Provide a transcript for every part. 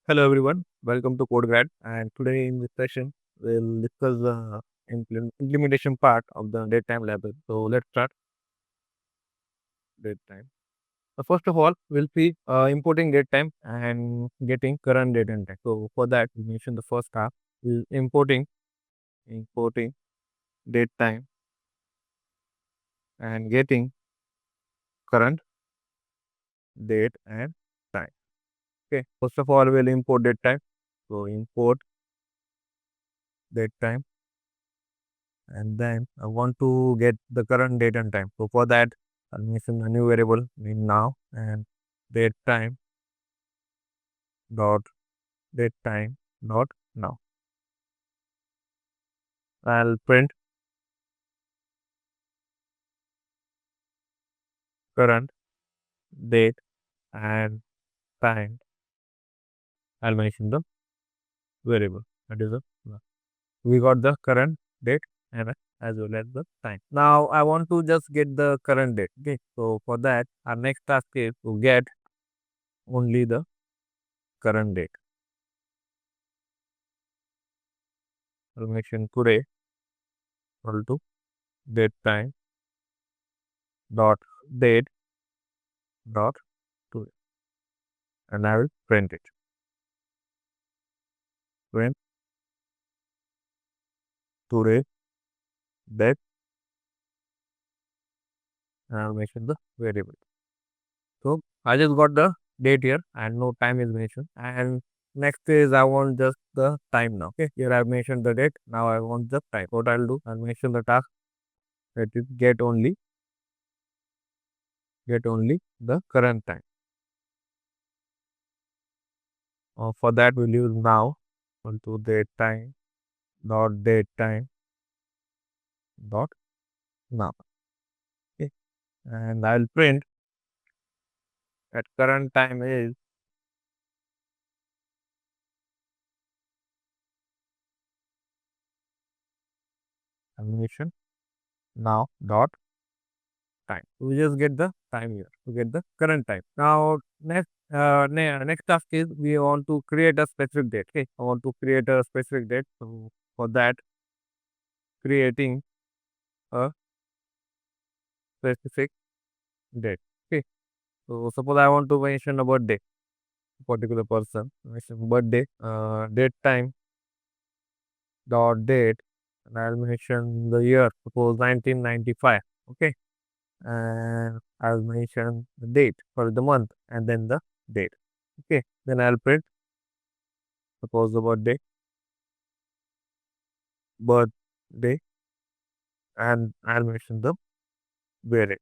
Hello everyone, welcome to CodeGrad. And today in this session, we'll discuss the implementation part of the datetime library. So let's start datetime. First of all, we'll see importing datetime and getting current date and time. So for that, we mention the first half is importing datetime and getting current date and time. Okay, first of all, we'll import datetime. So import datetime, and then I want to get the current date and time. So for that, I'll mention a new variable in now and date time dot date time dot now. I'll print current date and time. I'll mention the variable. That is the we got the current date and as well as the time. Now I want to just get the current date. Okay. So for that, our next task is to get only the current date. I'll mention today equal to date time dot date dot today, and I will print it. Print today date, and I'll mention the variable. So I just got the date here and no time is mentioned. And next is I want just the time now. Okay, here I've mentioned the date. Now I want the time. What I'll do, I'll mention the task that is get only the current time. For that we'll use now equal to date time dot now. Okay, and I'll print that current time is animation now dot time. We just get the time here to get the current time. Now next task is we want to create a specific date. Okay, I want to create a specific date. So for that, creating a specific date. Okay, so suppose I want to mention a birthday, particular person. Mention birthday, date time dot date, and I'll mention the year. Suppose 1995. Okay, and I'll mention the date for the month and then the date. Okay, then I'll print suppose the birthday, and I'll mention the variant.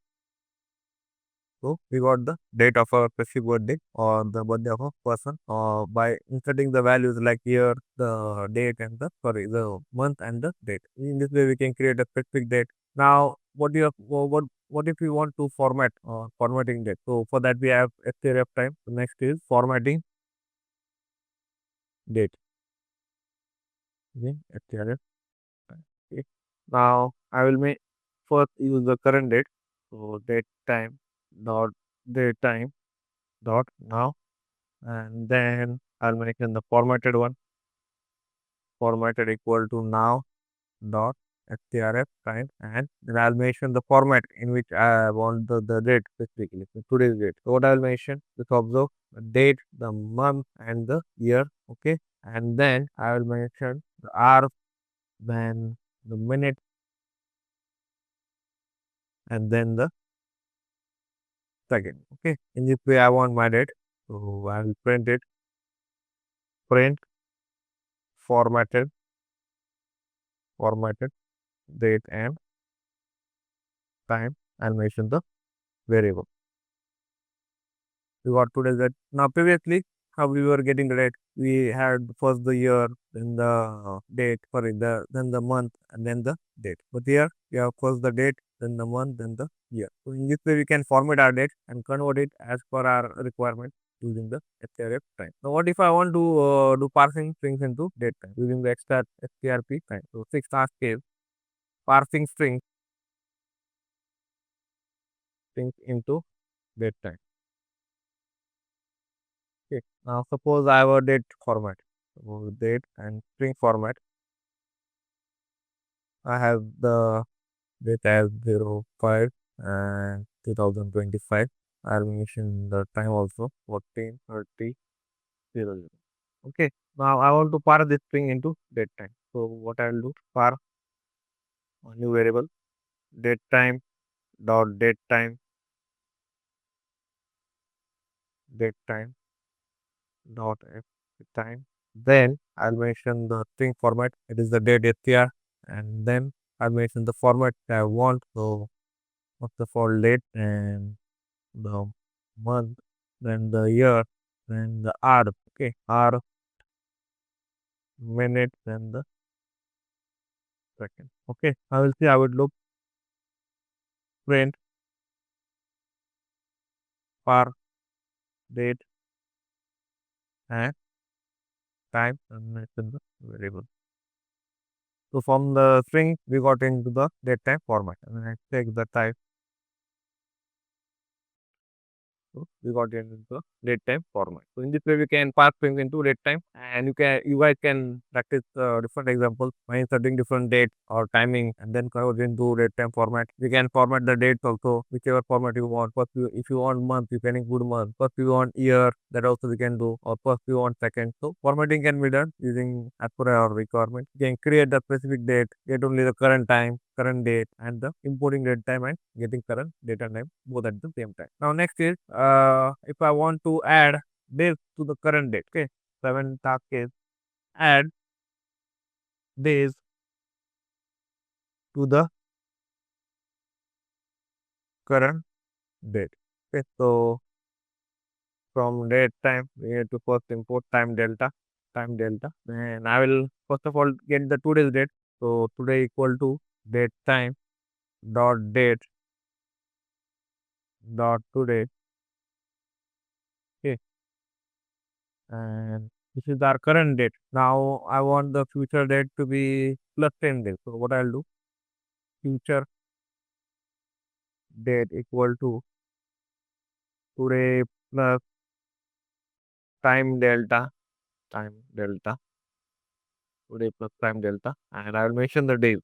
So we got the date of a specific birthday or the birthday of a person by inserting the values like year, the date, and the month and the date. In this way, we can create a specific date. Now, what if we want to formatting date? So for that, we have strf time. So next is formatting date. Okay, strf time. Okay. Now I will make first use the current date. So date time dot date time dot now, and then I'll mention the formatted one, formatted equal to now dot strf time, and then I'll mention the format in which I want the date specifically, so today's date. So what I'll mention, just observe the date, the month, and the year. Okay, and then I will mention the hour, then the minute, and then the second. Okay, in this way I want my date. So I'll print it, print formatted date and time. I'll mention the variable. We got today's date. Now previously, how we were getting the date, we had first the year, then the date, sorry, then the month, and then the date. But here we have first the date, then the month, then the year. So in this way, we can format our date and convert it as per our requirement using the strf time. Now, what if I want to do parsing strings into date time using the extra strp time? So six task is parsing strings into date time. Okay. Now suppose I have a date format. Suppose date and string format. I have the date as 05 and 2025. I'll mention the time also 14:30:00. Okay. Now I want to parse this string into date time. So what I'll do, parse a new variable date time date time dot f time. Then I'll mention the string format. It is the date str, and then I'll mention the format I want. So first of all, date and the month, then the year, then the hour. Okay, hour, minute, then the second. Okay, I will see. I would look print par date and time and mention the variable. So from the string, we got into the date time format, and I take the type. So we got into the date time format. So in this way, we can pass string into date time, and you guys can practice different examples by inserting different dates or timing, and then convert into date time format. We can format the dates also, whichever format you want. First, if you want month, you can include month. First, you want year, that also we can do. Or first, you want second. So formatting can be done using as per our requirement. You can create the specific date, get only the current time, current date, and the importing date time and getting current date and time both at the same time. Now next is if I want to add days to the current date. Okay, 7 task is add days to the current date. Okay, so from date time we need to first import time delta. Then I will first of all get the today's date. So today equal to date time date dot today. Okay, and this is our current date. Now I want the future date to be plus 10 days. So what I'll do, future date equal to today plus time delta, time delta, today plus time delta, and I will mention the days.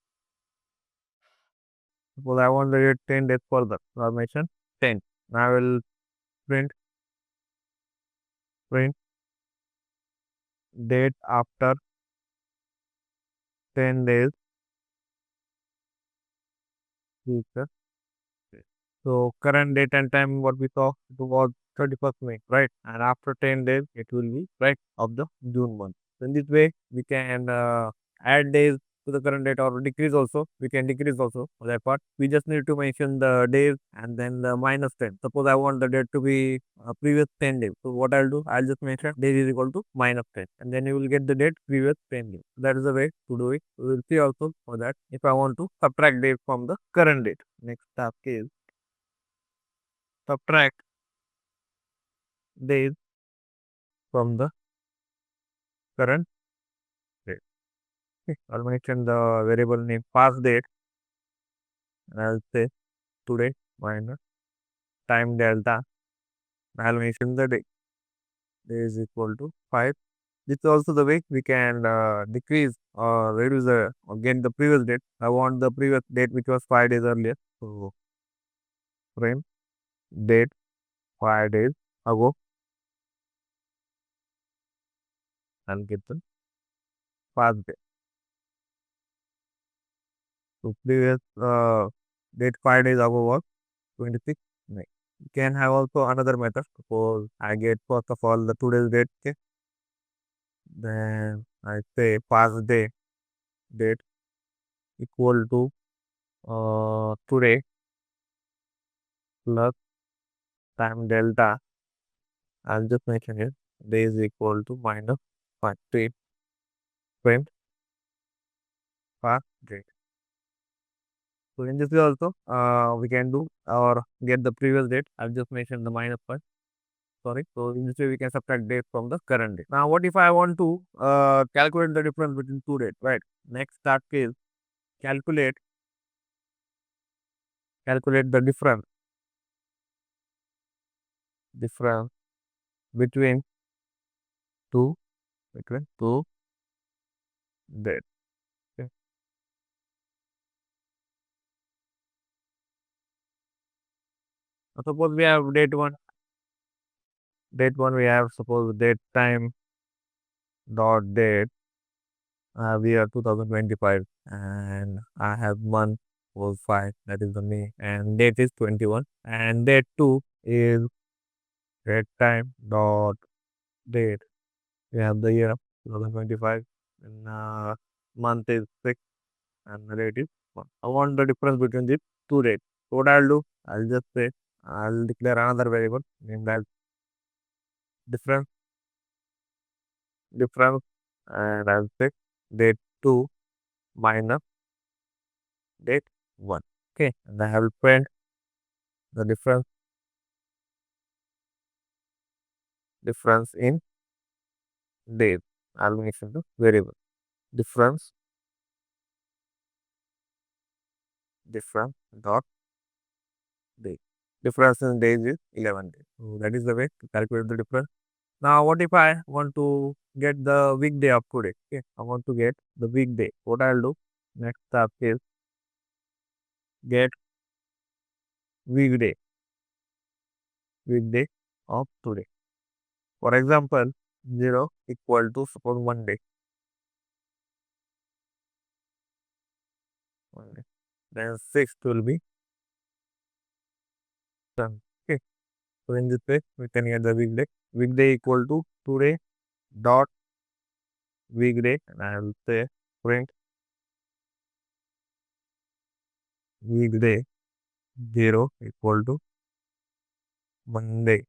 Suppose I want the date 10 days further. So I'll mention 10. Now I will print, print date after 10 days future. So current date and time what we saw it was 31st May, right? And after 10 days it will be right of the June month. So in this way we can add days to the current date or decrease also. We can decrease also for that part. We just need to mention the days and then the minus 10. Suppose I want the date to be previous 10 days. So what I'll do, I'll just mention days is equal to minus 10 and then you will get the date previous 10 days. That is the way to do it. We will see also for that if I want to subtract date from the current date. Next task is subtract days from the current date. Okay. I'll mention the variable name past date and I'll say today minus time delta. I'll mention the day. Day is equal to 5. This is also the way we can decrease or reduce the or get the previous date. I want the previous date which was 5 days earlier. So frame date 5 days ago and get the past date. So previous date 5 days ago was 26 May. You can have also another method. Suppose I get first of all the today's date, okay? Then I say past day date equal to today plus time delta. I'll just mention it. Day is equal to minus 5 to frame past date. So in this way also we can do or get the previous date. I'll just mention the minus one. Sorry. So in this way we can subtract date from the current date. Now what if I want to calculate the difference between two dates, right? Next task is calculate the difference between two, between two date. Okay. Now suppose we have date one we have suppose date time dot date, we are 2025 and I have month was 5, that is the May, and date is 21, and date 2 is date time dot date. We have the year 2025 and month is 6 and the date is 1. I want the difference between these two dates. So what I'll do, I'll just say I'll declare another variable named as difference difference, and I'll say date 2 minus date 1. Okay, and I will print the difference in days. I'll make into variable difference difference dot day. Difference in days is 11 days. So that is the way to calculate the difference. Now, what if I want to get the weekday of today? Okay, I want to get the weekday. What I'll do next step is get weekday weekday of today. For example, 0 equal to suppose Monday. Monday. Then 6 will be done. Okay. So in this way, we can get the weekday. Weekday equal to today dot weekday, and I will say print weekday 0 equal to Monday,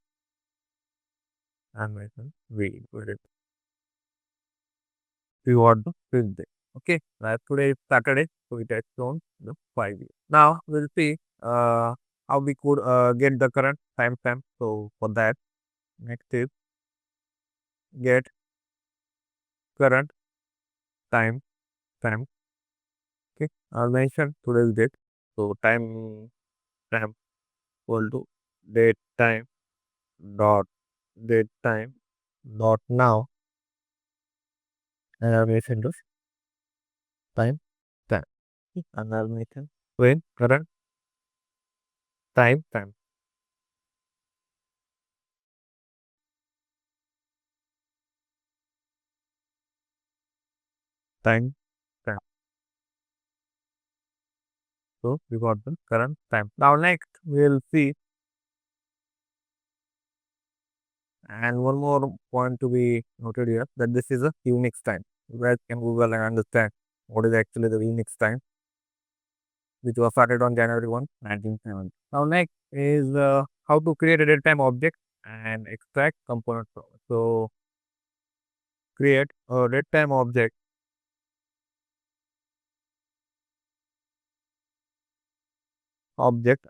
and mention week. We want the fifth day. Okay, now today is Saturday, so it has shown the 5 years. Now we'll see how we could get the current timestamp. So for that, next is get current time stamp. Okay, I'll mention today's date. So time stamp equal to date time dot date time dot now, and I'll mention this time stamp. Okay, and I'll mention when current time stamp time stamp. So we got the current time. Now next we'll see, and one more point to be noted here, that this is a Unix time. You guys can Google and understand what is actually the Unix time, which was started on January 1, 1970. Now next is how to create a datetime object and extract components from it. So create a datetime object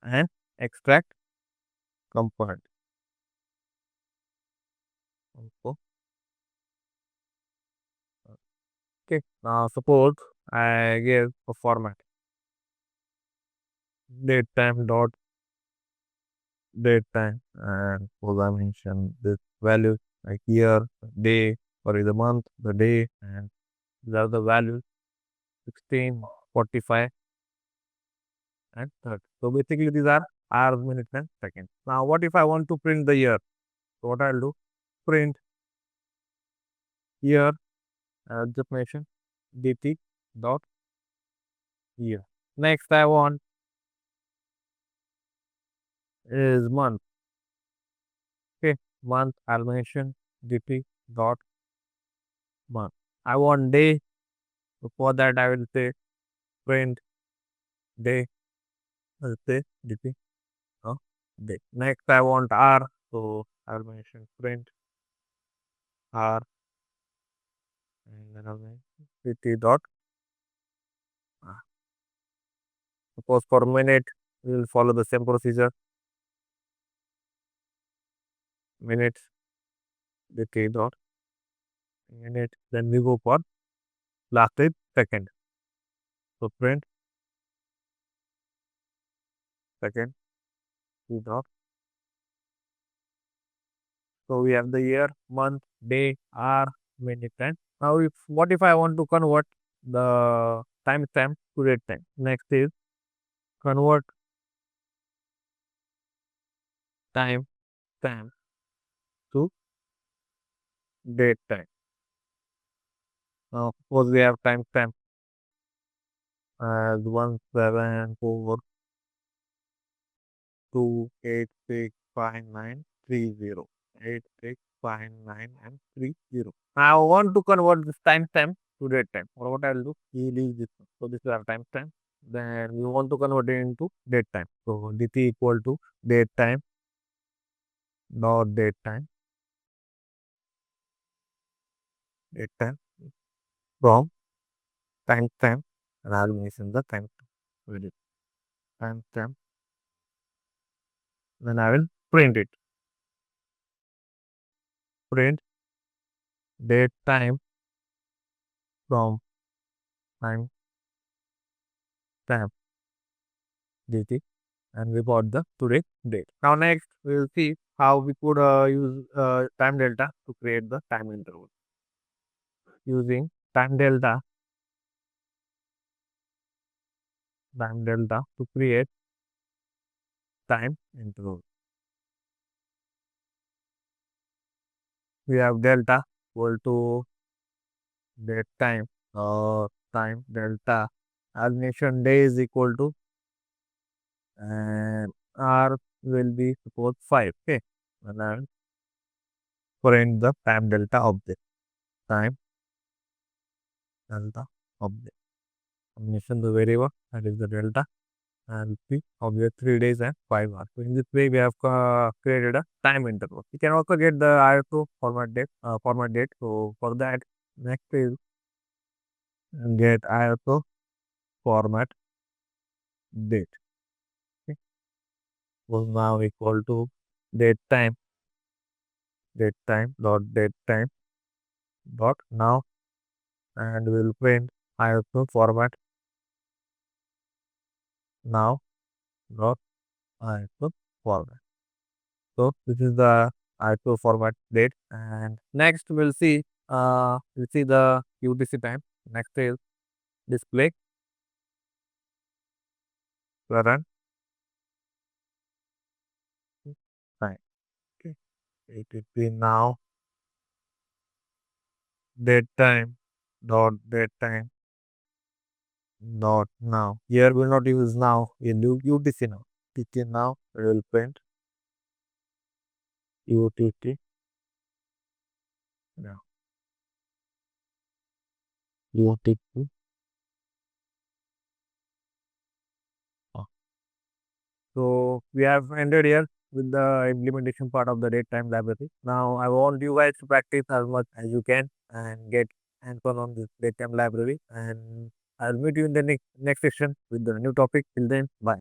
and extract component. Okay, now suppose I give a format datetime dot datetime, and suppose I mention this value like year, day, or the month, the day, and these are the values 16, 45, and 30. So basically these are hours, minutes, and seconds. Now what if I want to print the year? So what I'll do, print year, just mention dt dot year. Next I want is month. Okay, month I'll mention dt dot month. I want day, so for that I will say print day, I'll say dt day. Next I want hour, so I'll mention print hour, and then I'll mention dt dot hour. Suppose for minute we will follow the same procedure, minutes dt dot minute, then we go for last is second, so print second t dot So we have the year, month, day, hour, minute, time. Now, if what if I want to convert the timestamp to date time? Next is convert time stamp to date time. Now, suppose we have timestamp as 174286593 8659 and 30. Now I want to convert this timestamp to date time. Or what I'll do? We leave this one. So this is our timestamp. Then we want to convert it into date time. So dt equal to date time dot date time from timestamp, and I'll mention the timestamp with it. Timestamp. Then I will print it. Print date time from timestamp dt, and we got the today date. Now next we will see how we could use time delta to create the time interval. Using time delta to create time interval. We have delta equal to date time or time delta. Alternation day is equal to, and r will be suppose 5. Okay, and I will print the time delta of this time delta of the combination the variable, that is the delta, and p of the 3 days and 5 hours. So in this way, we have created a time interval. You can also get the ISO format date. So for that, next is get ISO format date. Okay. So now equal to date time dot now, and we'll print ISO format now dot ISO format. So this is the ISO format date, and next we'll see the UTC time. Next is display current time. Okay. It will be now date time dot now. Here we'll not use now, we'll use UTC now. UTC now, we will print UTC now. UTC. So we have ended here with the implementation part of the datetime library. Now I want you guys to practice as much as you can and get hands-on on this datetime library. And I'll meet you in the next session with the new topic. Till then, bye.